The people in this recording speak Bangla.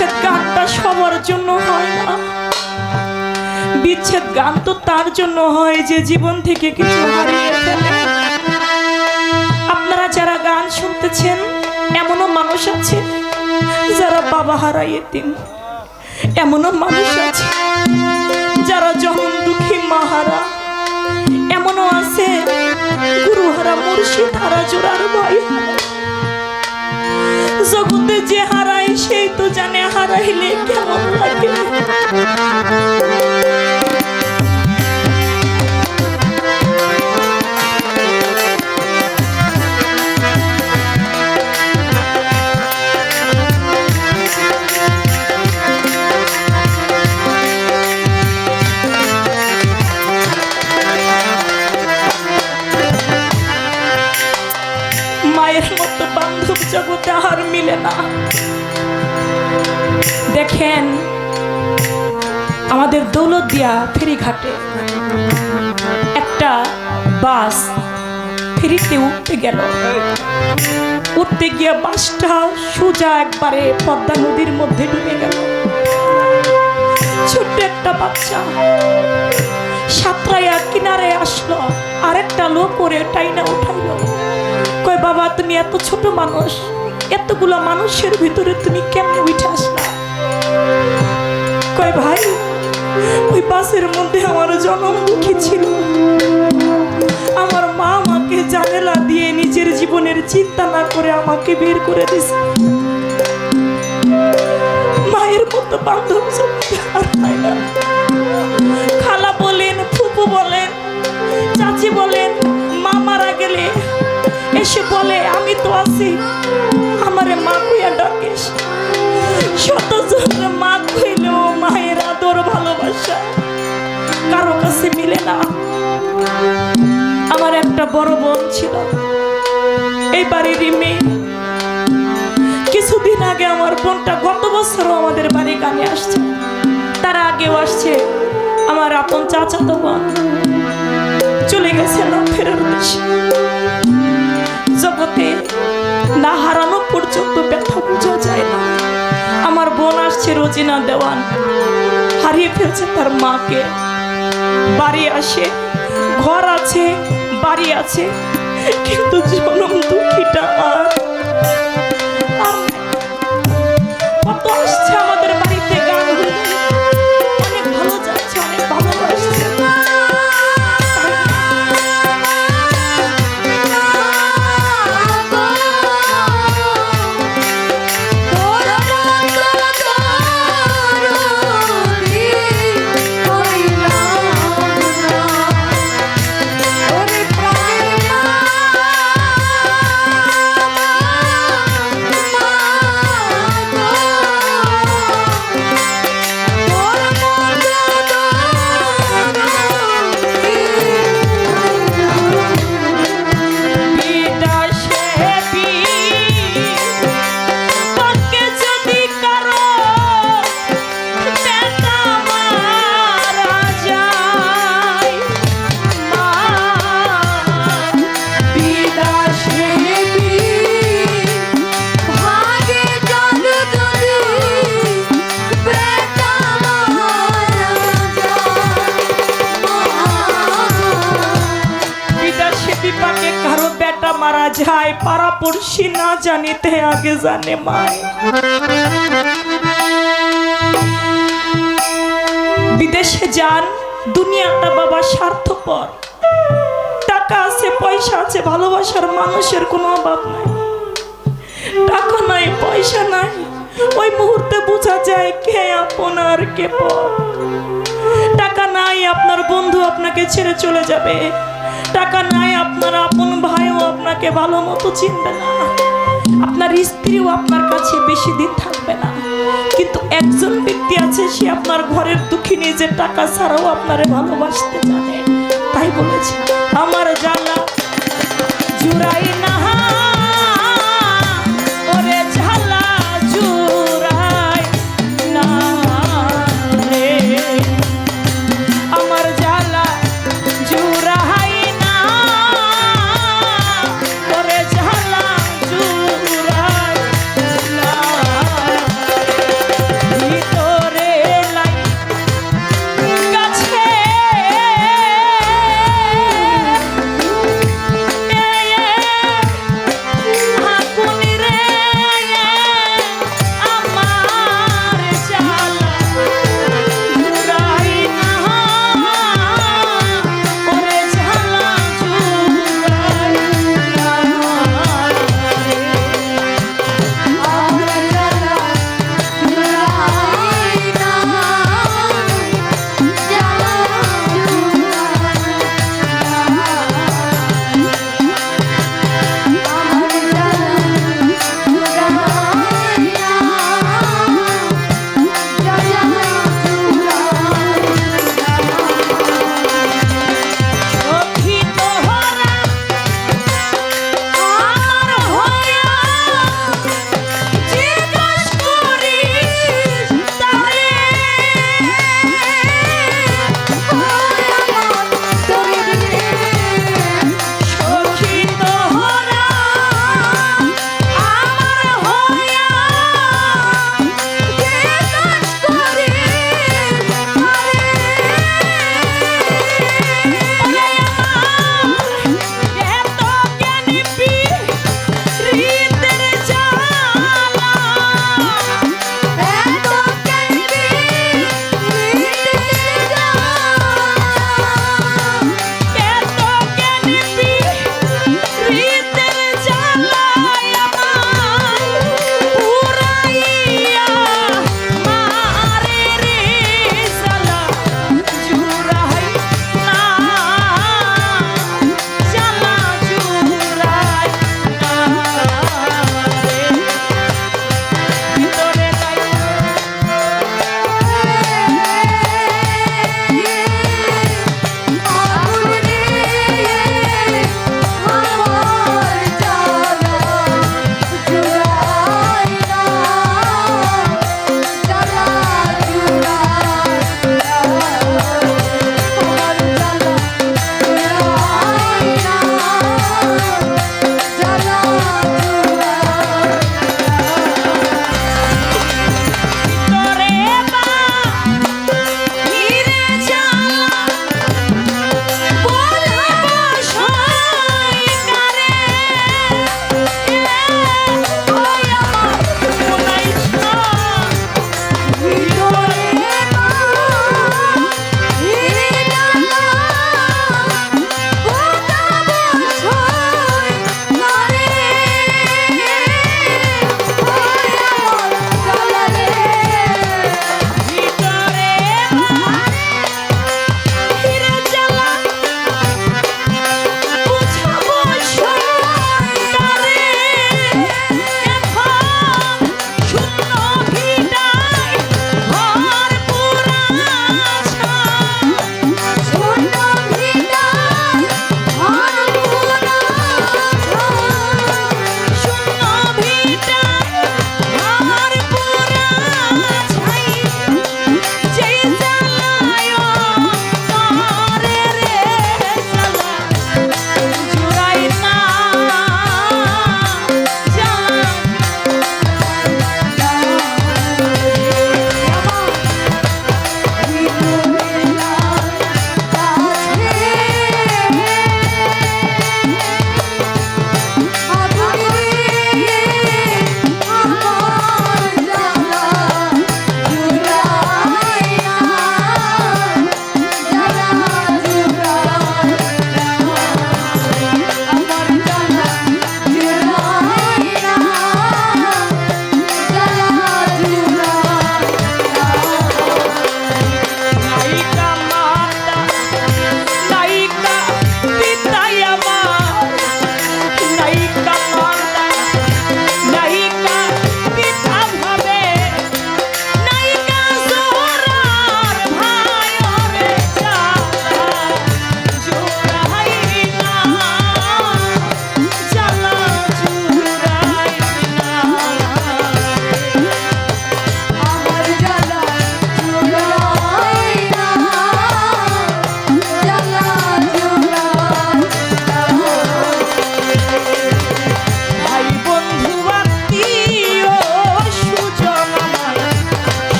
বিচ্ছেদ গানটা সবার জন্য হয় না। বিচ্ছেদ গান তো তার জন্য হয় যে জীবন থেকে কিছু হারিয়ে ফেলে। আপনারা যারা গান শুনতেছেন, এমনও মানুষ আছে যারা বাবা হারাইয়ে দিন, এমনও মানুষ আছে যারা জনম দুঃখী মা হারা, এমনও আছে গুরু হারা, মুর্শিদ হারা, জোড়ার ভাই হারা। জগতে যে হারায় সেই তো জানে হারাইলে কেমন লাগে। মায়ের মতো বান্ধব জগতে আর মিলে না। দেখেন আমাদের দৌলতদিয়া ফেরিঘাটে একটা বাস ফেরিতে উঠতে গেল। উঠতে গিয়ে বাসটা সোজা একবারে পদ্মা নদীর মধ্যে ডুবে গেল। ছোট্ট একটা বাচ্চা সাঁতরাইয়া কিনারে আসলো, আরেকটা লোক করে টাইনা উঠাইলো। কয় বাবা তুমি এত ছোট মানুষ, এতগুলো মানুষের ভিতরে তুমি কেমনে উঠে আসলা? কয় ভাই ওই বাসের মধ্যে আমার জনম দুঃখী ছিল। আমার মা আমাকে জানালা দিয়ে নিজের জীবনের চিন্তা না করে আমাকে বের করে দিয়েছে। মায়ের মতো বান্ধব আর হয় না। খালা বলেন, ফুপু বলেন, চাচি বলেন, মা মারা গেলে এসে বলে আমি তো আছি, আমারে মা কইয়া ডাকিস। শত জনে মা কইলেও মায়ের আদর ভালোবাসা কারো কাছে মিলে না। আমার একটা বড় বোন ছিল, এই বাড়িরই মেয়ে। কিছুদিন আগে আমার বোনটা, গত বছরও আমাদের বাড়ি গানে আসছে, তার আগেও আসছে আমার আপন চাচাতো বোন। চলে গেছে না ফেরার দেশে। জগতে না হারানো পর্যন্ত ব্যথা বোঝা যায় না। আমার বোন আসছে রোজিনা দেওয়ান, হারিয়ে ফেলছে তার মাকে। বাড়ি আসে, ঘর আছে, বাড়ি আছে, কিন্তু জনম দুঃখীটা আর কত আসছে আমাদের বাড়িতে গান হয়ে, অনেক ভালো যাচ্ছে, অনেক ভালো আসছে। মারা যায় পাড়া পড়শি না জানিতে আগে জানে মায়। বিদেশে যান, দুনিয়াটা বাবা স্বার্থপর। টাকা আছে, পয়সা আছে, ভালোবাসার মানুষের কোনো অভাব নাই। টাকা নাই, পয়সা নাই, ওই মুহূর্তে বোঝা যায় কে আপন আর কে পর। টাকা নাই, আপনার বন্ধু আপনাকে ছেড়ে চলে যাবে। টাকা নাই, আপনার আপন ভাইও আপনাকে ভালো মতো চিনবে না। আপনার স্ত্রীও আপনার কাছে বেশি দিন থাকবে না। কিন্তু একজন ব্যক্তি আছে, সে আপনার ঘরের দুঃখী, নিজে টাকা ছাড়াও আপনারে ভালোবাসতে জানে। তাই বলেছে আমার জ্বালা জুড়াই